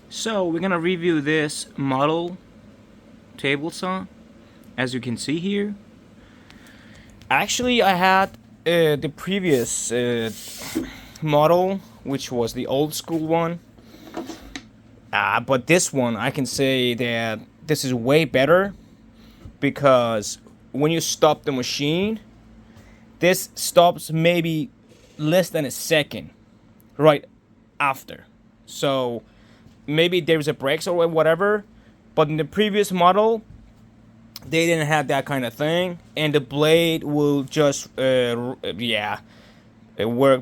So we're gonna review this model table saw, as you can see here. Actually, I had the previous model, which was the old school one. But this one, I can say that this is way better, because when you stop the machine, this stops maybe less than a second right after. So maybe there's a brakes or whatever, but in the previous model they didn't have that kind of thing, and the blade will just work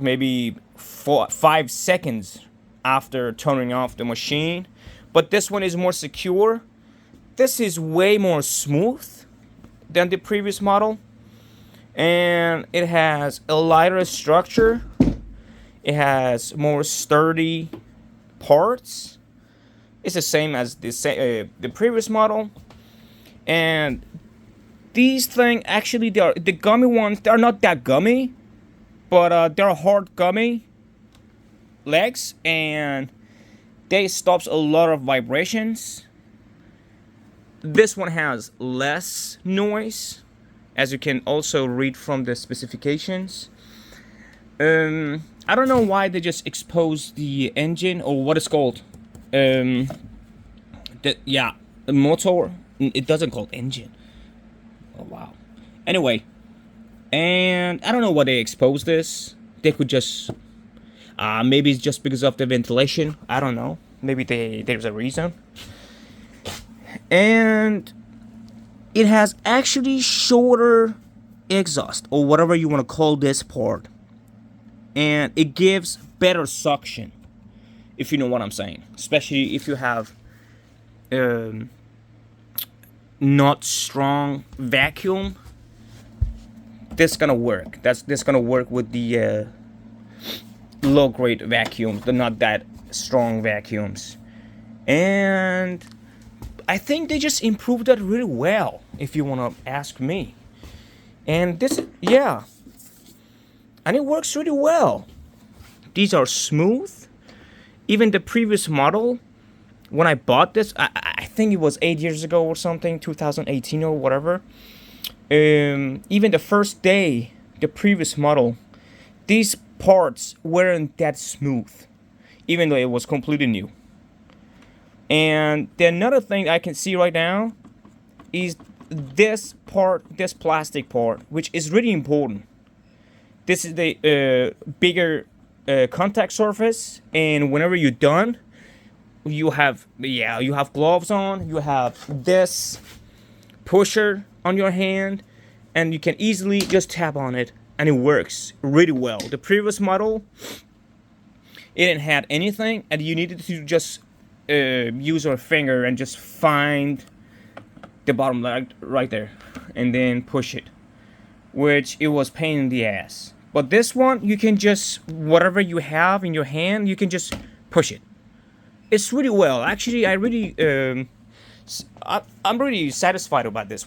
maybe 5 seconds after turning off the machine. But this one is more secure. This is way more smooth than the previous model, and it has a lighter structure. It has more sturdy parts. It's the same as the previous model. And these things, actually, they are the gummy ones. They're not that gummy, but they're hard gummy legs, and they stops a lot of vibrations. This one has less noise, as you can also read from the specifications. I don't know why they just exposed the engine, or what it's called. The motor. It doesn't call engine. Oh wow. Anyway, and I don't know why they exposed this. They could just maybe it's just because of the ventilation. I don't know. Maybe there's a reason. And it has actually shorter exhaust, or whatever you want to call this part, and it gives better suction, if you know what I'm saying. Especially if you have not strong vacuum, this gonna work. This gonna work with the low grade vacuums, the not that strong vacuums. And I think they just improved that really well, if you wanna ask me. And this, and it works really well. These are smooth. Even the previous model, when I bought this, I think it was 8 years ago or something, 2018 or whatever. Even the first day, the previous model, these parts weren't that smooth, even though it was completely new. And the another thing I can see right now is this part, this plastic part, which is really important. This is the bigger contact surface, and whenever you're done, you have gloves on, you have this pusher on your hand, and you can easily just tap on it, and it works really well. The previous model, it didn't have anything, and you needed to just use your finger and just find the bottom leg right there and then push it, which it was pain in the ass. But this one, you can just, whatever you have in your hand, you can just push it. It's really well. Actually, I'm really satisfied about this.